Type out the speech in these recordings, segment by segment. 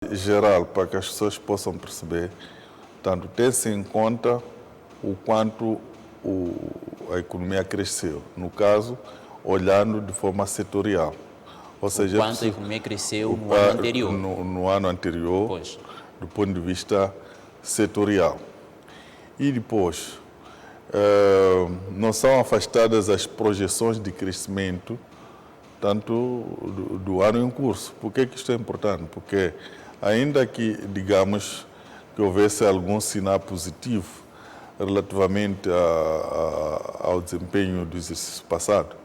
geral, para que as pessoas possam perceber, tanto tem-se em conta o quanto a economia cresceu. No caso, olhando de forma setorial. Ou seja, quanto a economia cresceu no ano anterior. No ano anterior, Pois. do ponto de vista setorial. E depois, não são afastadas as projeções de crescimento, tanto do ano em curso. Por que isto é importante? Porque ainda que, digamos, que houvesse algum sinal positivo relativamente ao desempenho do exercício passado,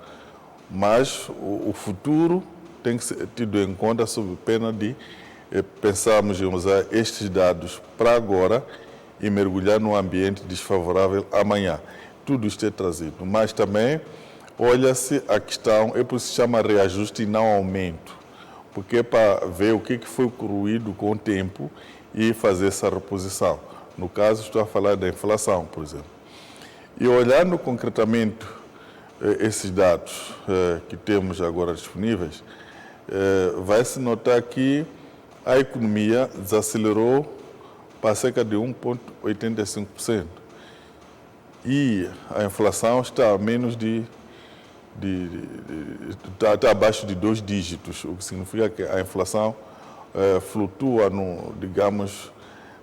mas o futuro tem que ser tido em conta sob pena de pensarmos em usar estes dados para agora e mergulhar num ambiente desfavorável amanhã. Tudo isto é trazido, mas também olha-se a questão, é por isso que se chama reajuste e não aumento, porque é para ver o que foi corroído com o tempo e fazer essa reposição. No caso, estou a falar da inflação, por exemplo. E olhando concretamente esses dados que temos agora disponíveis, vai-se notar que a economia desacelerou para cerca de 1,85%. E a inflação está a menos está abaixo de 2 dígitos, o que significa que a inflação flutua, digamos,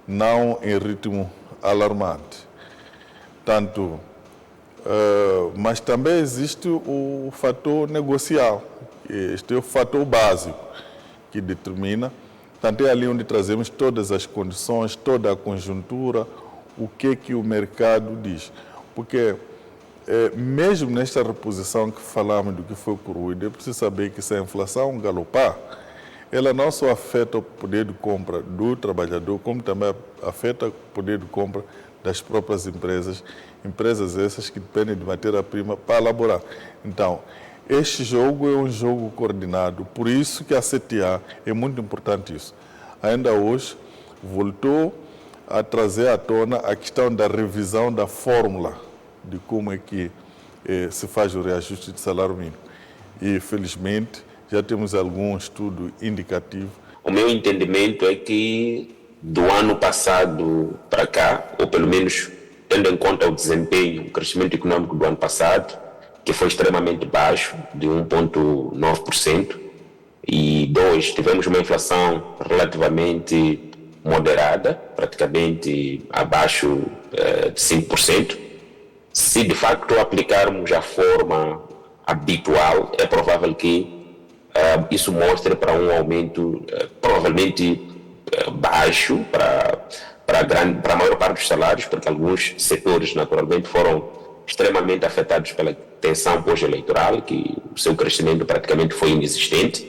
não em ritmo alarmante. Tanto, mas também existe o fator negocial, este é o fator básico que determina, tanto é ali onde trazemos todas as condições, toda a conjuntura, o que o mercado diz. Porque mesmo nesta reposição que falamos do que foi corroído, é preciso saber que se a inflação galopar, ela não só afeta o poder de compra do trabalhador, como também afeta o poder de compra das próprias empresas, empresas essas que dependem de matéria-prima para elaborar. Então, este jogo é um jogo coordenado, por isso que a CTA é muito importante isso. Ainda hoje voltou a trazer à tona a questão da revisão da fórmula de como é que se faz o reajuste de salário mínimo. E, felizmente, já temos algum estudo indicativo. O meu entendimento é que do ano passado para cá, ou pelo menos tendo em conta o desempenho, o crescimento econômico do ano passado, que foi extremamente baixo, de 1,9%, e 2, tivemos uma inflação relativamente moderada, praticamente abaixo de 5%. Se de facto aplicarmos a forma habitual, é provável que isso mostre para um aumento provavelmente baixo para a maior parte dos salários, porque alguns setores naturalmente foram extremamente afetados pela tensão pós-eleitoral, que o seu crescimento praticamente foi inexistente,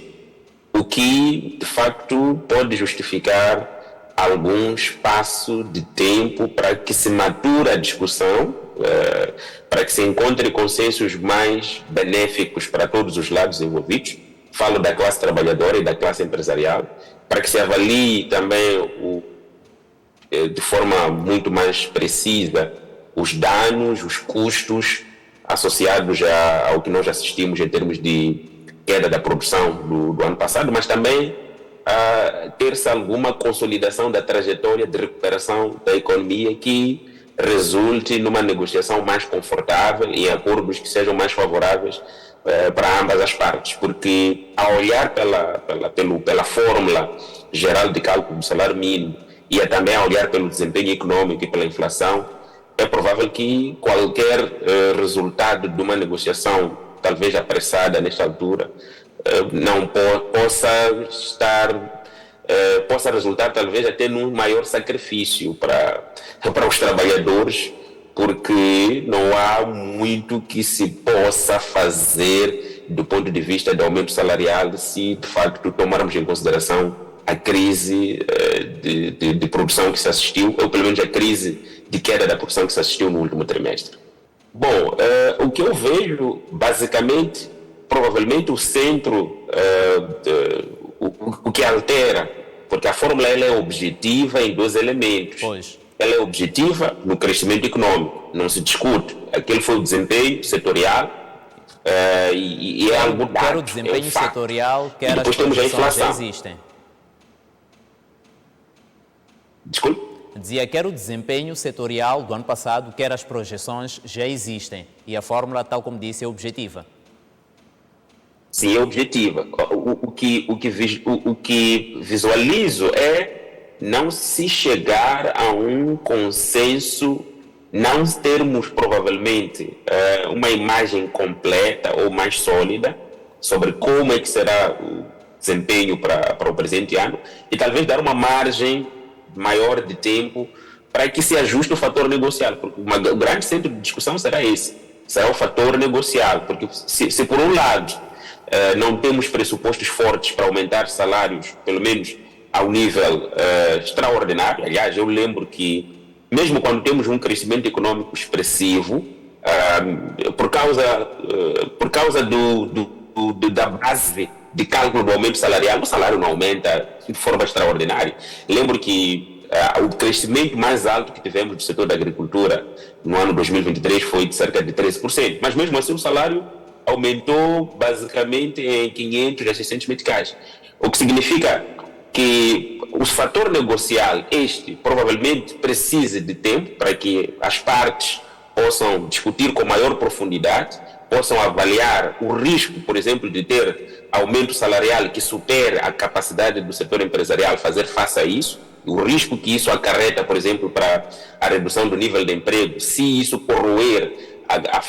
o que de facto pode justificar algum espaço de tempo para que se mature a discussão, para que se encontre consensos mais benéficos para todos os lados envolvidos. Falo da classe trabalhadora e da classe empresarial, para que se avalie também de forma muito mais precisa os danos, os custos associados ao que nós assistimos em termos de queda da produção do ano passado, mas também ter-se alguma consolidação da trajetória de recuperação da economia que resulte numa negociação mais confortável e em acordos que sejam mais favoráveis para ambas as partes, porque ao olhar pela fórmula geral de cálculo do salário mínimo e também a olhar pelo desempenho econômico e pela inflação, é provável que qualquer resultado de uma negociação, talvez apressada nesta altura, não possa resultar talvez até num maior sacrifício para os trabalhadores, porque não há muito que se possa fazer do ponto de vista de aumento salarial se de facto tomarmos em consideração a crise de produção que se assistiu, ou pelo menos a crise de queda da produção que se assistiu no último trimestre. Bom, o que eu vejo, basicamente, provavelmente o centro, o que altera, porque a fórmula ela é objetiva em 2 elementos. Pois. Ela é objetiva no crescimento econômico, não se discute. Aquele foi o desempenho setorial e é algo dado. Quer o desempenho setorial, quer as depois temos a projeções já inflação. existem. Desculpe? Dizia quer o desempenho setorial do ano passado, quer as projeções já existem. E a fórmula, tal como disse, é objetiva. Sim, é objetiva. O que visualizo é não se chegar a um consenso, não termos provavelmente uma imagem completa ou mais sólida sobre como é que será o desempenho para o presente ano e talvez dar uma margem maior de tempo para que se ajuste o fator negocial, porque o grande centro de discussão será esse, será o fator negocial, porque se por um lado não temos pressupostos fortes para aumentar salários, pelo menos ao nível extraordinário. Aliás, eu lembro que, mesmo quando temos um crescimento econômico expressivo, por causa da base de cálculo do aumento salarial, o salário não aumenta de forma extraordinária. Lembro que o crescimento mais alto que tivemos do setor da agricultura no ano 2023 foi de cerca de 13%, mas mesmo assim o salário aumentou basicamente em 500 a 600 meticais, o que significa que o fator negocial, provavelmente precisa de tempo para que as partes possam discutir com maior profundidade, possam avaliar o risco, por exemplo, de ter aumento salarial que supere a capacidade do setor empresarial fazer face a isso, o risco que isso acarreta, por exemplo, para a redução do nível de emprego, se isso corroer a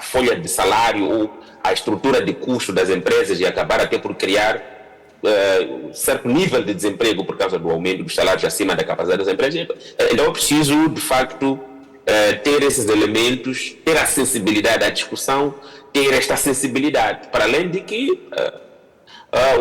folha de salário ou a estrutura de custo das empresas e acabar até por criar certo nível de desemprego por causa do aumento dos salários acima da capacidade das empresas. Então é preciso, de facto, ter esses elementos, ter a sensibilidade à discussão, ter esta sensibilidade, para além de que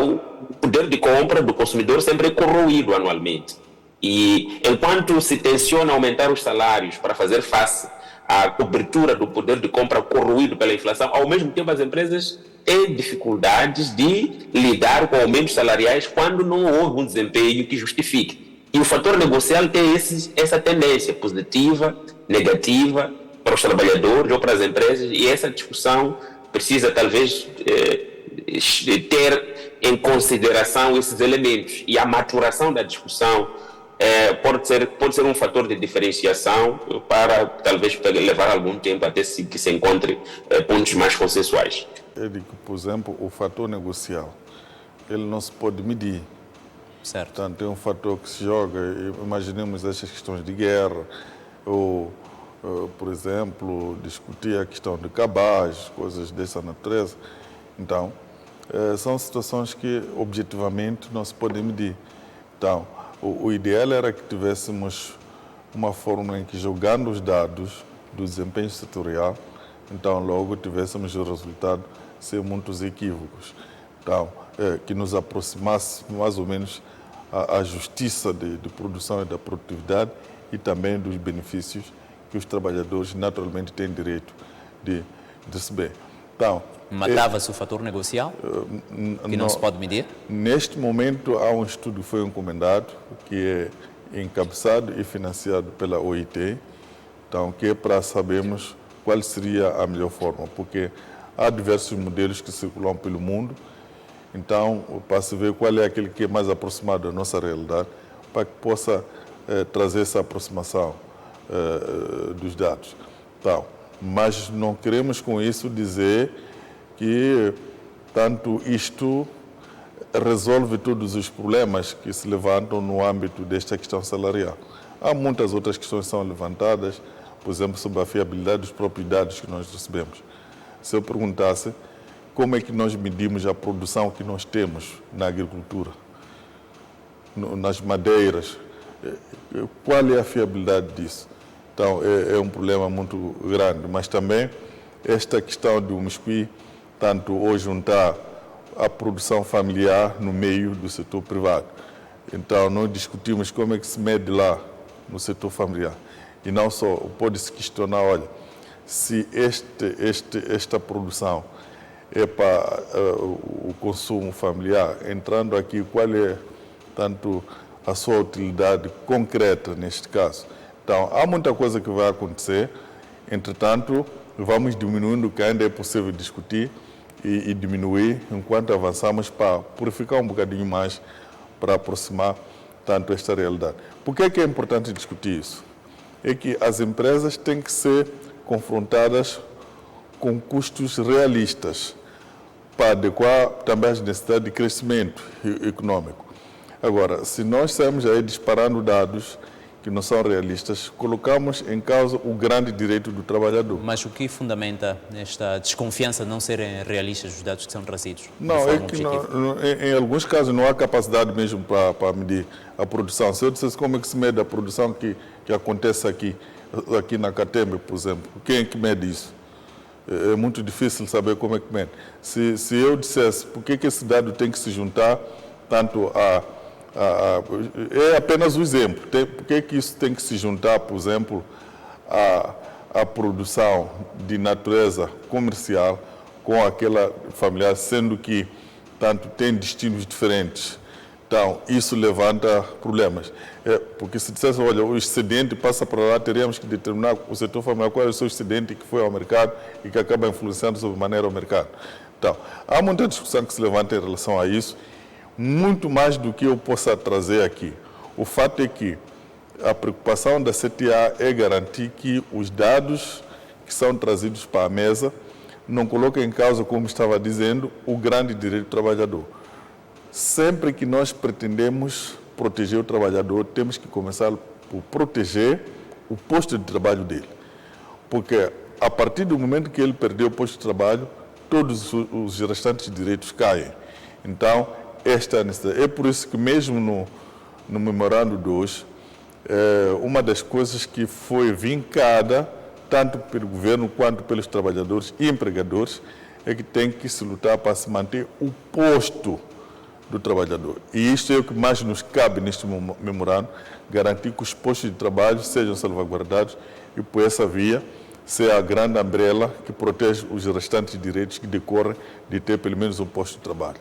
o poder de compra do consumidor sempre é corroído anualmente. E enquanto se tenciona aumentar os salários para fazer face à cobertura do poder de compra corroído pela inflação, ao mesmo tempo as empresas têm dificuldades de lidar com aumentos salariais quando não houve um desempenho que justifique. E o fator negocial tem essa tendência positiva, negativa, para os trabalhadores ou para as empresas, e essa discussão precisa talvez ter em consideração esses elementos, e a maturação da discussão pode ser um fator de diferenciação para talvez levar algum tempo até que se encontre pontos mais consensuais. Eu digo, por exemplo, o fator negocial, ele não se pode medir. Certo. Portanto, é um fator que se joga, imaginemos estas questões de guerra, ou, por exemplo, discutir a questão de cabaz, coisas dessa natureza. Então, são situações que objetivamente não se podem medir. Então, o ideal era que tivéssemos uma fórmula em que, jogando os dados do desempenho setorial, então logo tivéssemos o resultado sem muitos equívocos. Então, que nos aproximasse mais ou menos a justiça de produção e da produtividade e também dos benefícios que os trabalhadores naturalmente têm direito de receber. Então, matava-se o fator negocial, que não se pode medir? Neste momento, há um estudo que foi encomendado, que é encabeçado e financiado pela OIT, então, que é para sabermos qual seria a melhor forma, porque há diversos modelos que circulam pelo mundo, então, para se ver qual é aquele que é mais aproximado da nossa realidade, para que possa trazer essa aproximação dos dados. Então, mas não queremos com isso dizer que tanto isto resolve todos os problemas que se levantam no âmbito desta questão salarial. Há muitas outras questões que são levantadas, por exemplo, sobre a fiabilidade dos próprios dados que nós recebemos. Se eu perguntasse como é que nós medimos a produção que nós temos na agricultura, nas madeiras, qual é a fiabilidade disso? Então, é um problema muito grande, mas também esta questão do Miscuí, tanto hoje juntar a produção familiar no meio do setor privado. Então, nós discutimos como é que se mede lá no setor familiar. E não só, pode-se questionar, olha, se esta produção é para o consumo familiar, entrando aqui, qual é, tanto, a sua utilidade concreta neste caso. Então, há muita coisa que vai acontecer, entretanto, vamos diminuindo o que ainda é possível discutir e diminuir enquanto avançamos para purificar um bocadinho mais, para aproximar tanto esta realidade. Por que é importante discutir isso? É que as empresas têm que ser confrontadas com custos realistas para adequar também às necessidades de crescimento econômico. Agora, se nós saímos aí disparando dados que não são realistas, colocamos em causa o grande direito do trabalhador. Mas o que fundamenta esta desconfiança de não serem realistas os dados que são trazidos? Não, é que em alguns casos não há capacidade mesmo para medir a produção. Se eu dissesse como é que se mede a produção que acontece aqui na Catembe, por exemplo, quem é que mede isso? É muito difícil saber como é que mede. Se eu dissesse por que esse dado tem que se juntar tanto é apenas um exemplo. Por que isso tem que se juntar, por exemplo, à produção de natureza comercial com aquela familiar, sendo que tanto tem destinos diferentes. Então, isso levanta problemas. Porque se dissesse, olha, o excedente passa para lá, teríamos que determinar o setor familiar qual é o seu excedente que foi ao mercado e que acaba influenciando sobre maneira o mercado. Então, há muita discussão que se levanta em relação a isso, muito mais do que eu possa trazer aqui. O fato é que a preocupação da CTA é garantir que os dados que são trazidos para a mesa não coloquem em causa, como estava dizendo, o grande direito do trabalhador. Sempre que nós pretendemos proteger o trabalhador, temos que começar por proteger o posto de trabalho dele. Porque a partir do momento que ele perdeu o posto de trabalho, todos os restantes direitos caem. Então, esta é a necessidade. É por isso que mesmo no memorando de hoje, uma das coisas que foi vincada, tanto pelo governo quanto pelos trabalhadores e empregadores, é que tem que se lutar para se manter o posto do trabalhador. E isto é o que mais nos cabe neste memorando, garantir que os postos de trabalho sejam salvaguardados e por essa via ser a grande umbrella que protege os restantes direitos que decorrem de ter pelo menos um posto de trabalho.